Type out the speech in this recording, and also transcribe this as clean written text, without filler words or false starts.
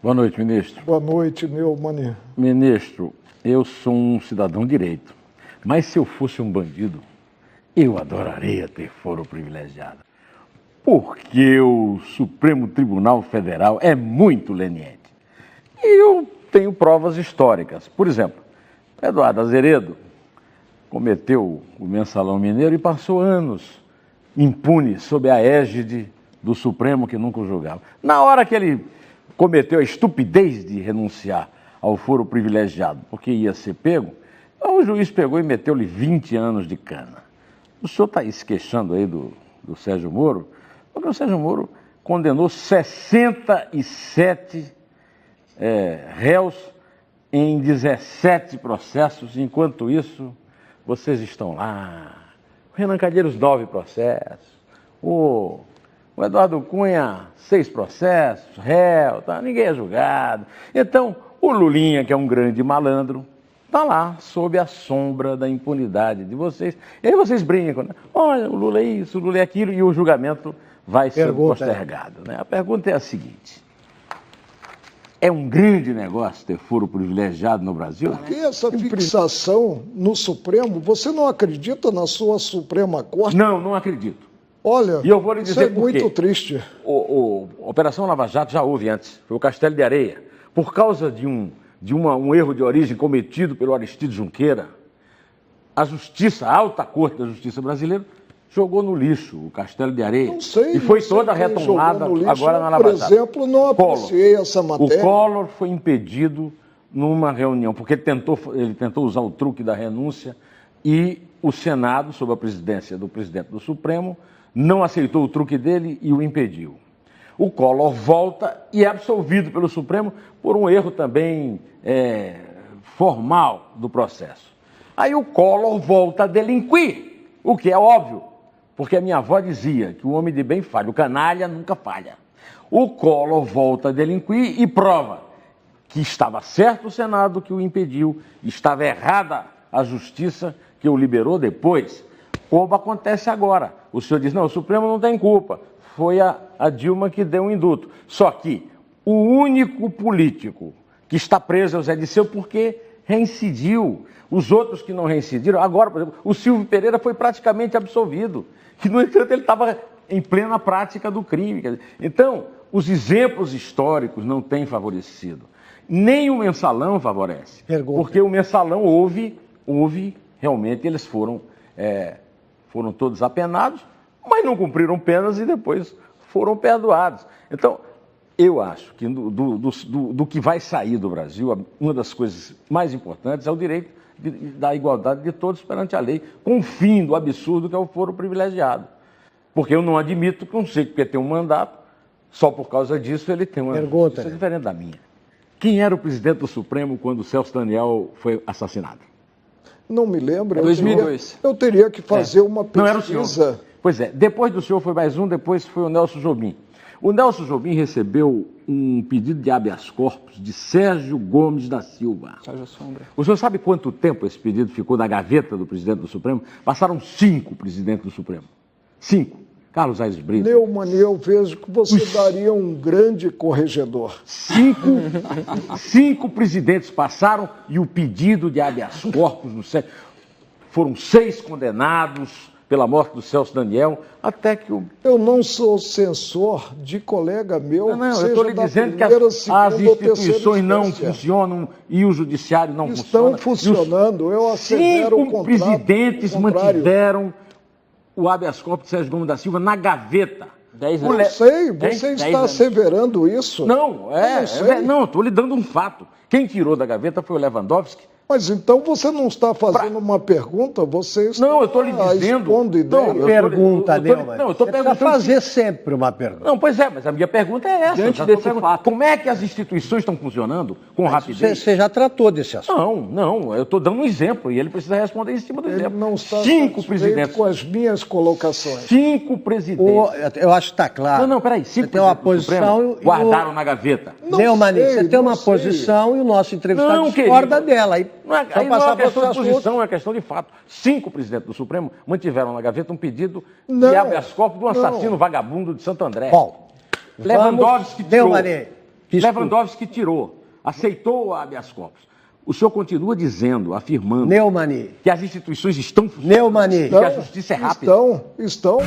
Boa noite, ministro. Boa noite, Neumann. Ministro, eu sou um cidadão de direito, mas se eu fosse um bandido, eu adoraria ter foro privilegiado, porque o Supremo Tribunal Federal é muito leniente. E eu tenho provas históricas. Por exemplo, Eduardo Azeredo cometeu o mensalão mineiro e passou anos impune sob a égide do Supremo que nunca o julgava. Na hora que ele cometeu a estupidez de renunciar ao foro privilegiado, porque ia ser pego, o juiz pegou e meteu-lhe 20 anos de cana. O senhor está aí se queixando aí do Sérgio Moro, porque o Sérgio Moro condenou 67 réus em 17 processos, enquanto isso, vocês estão lá. O Renan Calheiros, 9 processos. O Eduardo Cunha, 6 processos, réu, tá? Ninguém é julgado. Então, o Lulinha, que é um grande malandro, está lá, sob a sombra da impunidade de vocês. E aí vocês brincam, né? Olha, o Lula é isso, o Lula é aquilo, e o julgamento vai ser postergado. Né? A pergunta é a seguinte: é um grande negócio ter foro privilegiado no Brasil? Por que essa fixação no Supremo? Você não acredita na sua Suprema Corte? Não, não acredito. Olha, e eu vou lhe dizer isso é muito triste. A Operação Lava Jato já houve antes, foi o Castelo de Areia. Por causa de um erro de origem cometido pelo Aristides Junqueira, a alta corte da justiça brasileira, jogou no lixo o Castelo de Areia. Não sei, e foi toda retomada agora na Lava Jato. Por exemplo, não apreciei essa matéria. O Collor foi impedido numa reunião, porque ele tentou usar o truque da renúncia e o Senado, sob a presidência do presidente do Supremo, não aceitou o truque dele e o impediu. O Collor volta e é absolvido pelo Supremo por um erro também formal do processo. Aí o Collor volta a delinquir, o que é óbvio, porque a minha avó dizia que o homem de bem falha, o canalha nunca falha. O Collor volta a delinquir e prova que estava certo o Senado que o impediu, estava errada a Justiça que o liberou depois, como acontece agora. O senhor diz, não, o Supremo não tem culpa, foi a Dilma que deu um induto. Só que o único político que está preso é o Zé Disseu porque reincidiu. Os outros que não reincidiram, agora, por exemplo, o Silvio Pereira foi praticamente absolvido. E, no entanto, ele estava em plena prática do crime. Então, os exemplos históricos não têm favorecido. Nem o mensalão favorece. Porque o mensalão houve realmente, eles foram todos apenados, mas não cumpriram penas e depois foram perdoados. Então, eu acho que do que vai sair do Brasil, uma das coisas mais importantes é o direito da igualdade de todos perante a lei, com o fim do absurdo que é o foro privilegiado. Porque eu não admito que um sujeito que tem um mandato, só por causa disso ele tem uma justiça diferente da minha. Quem era o presidente do Supremo quando o Celso Daniel foi assassinado? Não me lembro. 2002. Eu teria que fazer uma pesquisa. Não era o senhor. Pois é, depois do senhor foi mais um, depois foi o Nelson Jobim. O Nelson Jobim recebeu um pedido de habeas corpus de Sérgio Gomes da Silva. Sérgio Sombra. O senhor sabe quanto tempo esse pedido ficou na gaveta do presidente do Supremo? Passaram 5 presidentes do Supremo. 5. Carlos Aires Brito. Neumann, eu vejo que você daria um grande corregedor. 5 presidentes passaram e o pedido de habeas corpus no Sérgio. Foram 6 condenados pela morte do Celso Daniel, até que o... Eu não sou censor de colega meu. Não, eu estou lhe dizendo que as instituições não funcionam e o judiciário não funciona. Estão funcionando, eu assevero o contrário. 5 presidentes mantiveram o habeas corpus de Sérgio Gomes da Silva na gaveta. 10 anos. Eu sei, você está asseverando isso. Não, não, estou lhe dando um fato. Quem tirou da gaveta foi o Lewandowski. Mas então você não está fazendo uma pergunta, você está não, eu estou lhe dizendo. Expondo ideias. Não, pergunta, Neumann. Não, eu estou perguntando. Fazer sempre uma pergunta. Não, pois é, mas a minha pergunta é essa. Diante desse fato. Como é que as instituições estão funcionando com rapidez? Você já tratou desse assunto. Não, eu estou dando um exemplo e ele precisa responder em cima do exemplo. Ele não está 5 presidentes com as minhas colocações. 5 presidentes. Eu acho que está claro. Não, peraí. 5 tem uma posição guardaram na gaveta. Neumann, você tem uma posição e o nosso entrevistado discorda dela. Não é questão de posição, é questão de fato. 5 presidentes do Supremo mantiveram na gaveta um pedido de habeas corpus de um assassino vagabundo de Santo André. Bom, Lewandowski tirou. Neumann, Lewandowski tirou, aceitou o habeas corpus. O senhor continua dizendo, afirmando Neumani. que as instituições estão funcionando, Neumani. que a justiça é rápida. Estão.